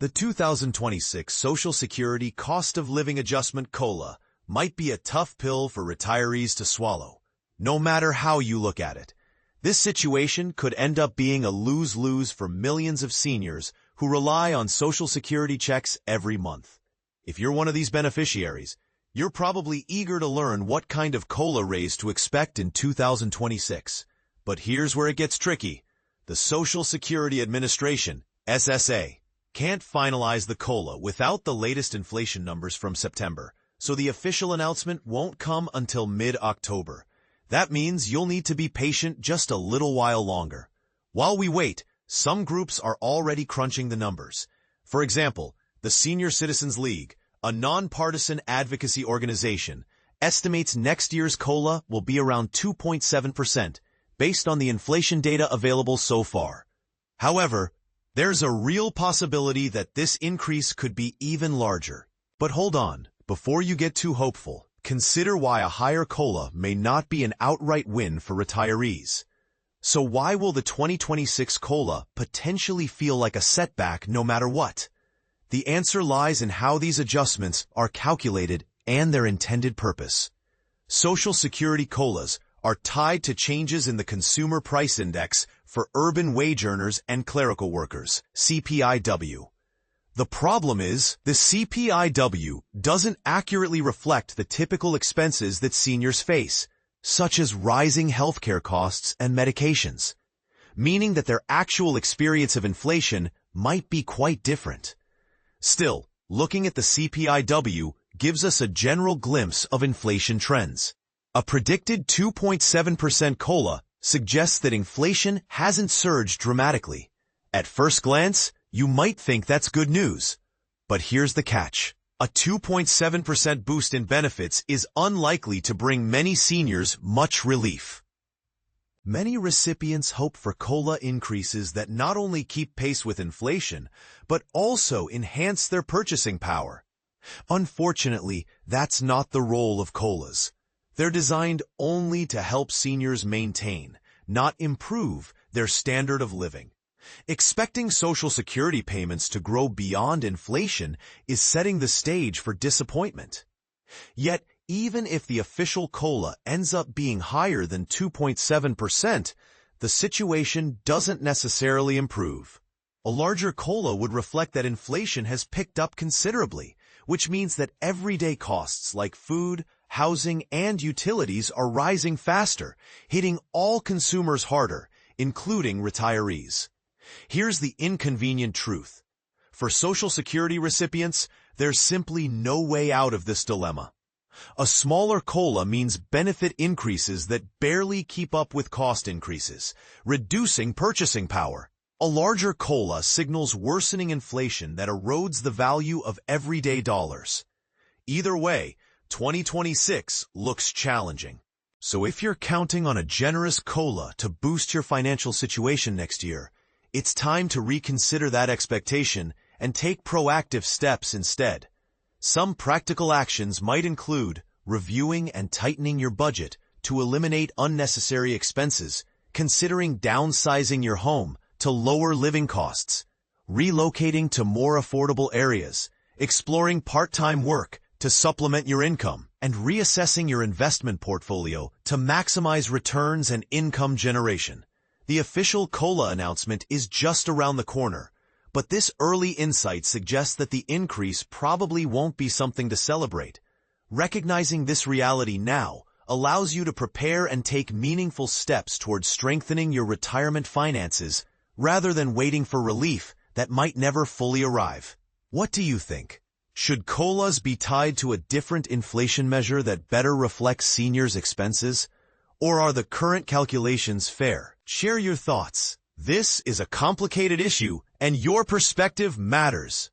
The 2026 Social Security Cost of Living Adjustment COLA might be a tough pill for retirees to swallow, no matter how you look at it. This situation could end up being a lose-lose for millions of seniors who rely on Social Security checks every month. If you're one of these beneficiaries, you're probably eager to learn what kind of COLA raise to expect in 2026. But here's where it gets tricky. The Social Security Administration, SSA, can't finalize the COLA without the latest inflation numbers from September, so the official announcement won't come until mid-October. That means you'll need to be patient just a little while longer. While we wait, some groups are already crunching the numbers. For example, the Senior Citizens League, a nonpartisan advocacy organization, estimates next year's COLA will be around 2.7%, based on the inflation data available so far. However, there's a real possibility that this increase could be even larger. But hold on, before you get too hopeful, consider why a higher COLA may not be an outright win for retirees. So why will the 2026 COLA potentially feel like a setback no matter what? The answer lies in how these adjustments are calculated and their intended purpose. Social Security COLAs are tied to changes in the Consumer Price Index for urban wage earners and clerical workers, CPI-W. The problem is, the CPI-W doesn't accurately reflect the typical expenses that seniors face, such as rising healthcare costs and medications, meaning that their actual experience of inflation might be quite different. Still, looking at the CPI-W gives us a general glimpse of inflation trends. A predicted 2.7% COLA suggests that inflation hasn't surged dramatically. At first glance, you might think that's good news. But here's the catch. A 2.7% boost in benefits is unlikely to bring many seniors much relief. Many recipients hope for COLA increases that not only keep pace with inflation, but also enhance their purchasing power. Unfortunately, that's not the role of COLAs. They're designed only to help seniors maintain, not improve, their standard of living. Expecting Social Security payments to grow beyond inflation is setting the stage for disappointment. Yet, even if the official COLA ends up being higher than 2.7%, the situation doesn't necessarily improve. A larger COLA would reflect that inflation has picked up considerably, which means that everyday costs like food, housing, and utilities are rising faster, hitting all consumers harder, including retirees. Here's the inconvenient truth. For Social Security recipients, there's simply no way out of this dilemma. A smaller COLA means benefit increases that barely keep up with cost increases, reducing purchasing power. A larger COLA signals worsening inflation that erodes the value of everyday dollars. Either way, 2026 looks challenging. So if you're counting on a generous COLA to boost your financial situation next year, it's time to reconsider that expectation and take proactive steps instead. Some practical actions might include reviewing and tightening your budget to eliminate unnecessary expenses, considering downsizing your home to lower living costs, relocating to more affordable areas, exploring part-time work to supplement your income, and reassessing your investment portfolio to maximize returns and income generation. The official COLA announcement is just around the corner, but this early insight suggests that the increase probably won't be something to celebrate. Recognizing this reality now allows you to prepare and take meaningful steps towards strengthening your retirement finances rather than waiting for relief that might never fully arrive. What do you think? Should COLAs be tied to a different inflation measure that better reflects seniors' expenses? Or are the current calculations fair? Share your thoughts. This is a complicated issue, and your perspective matters.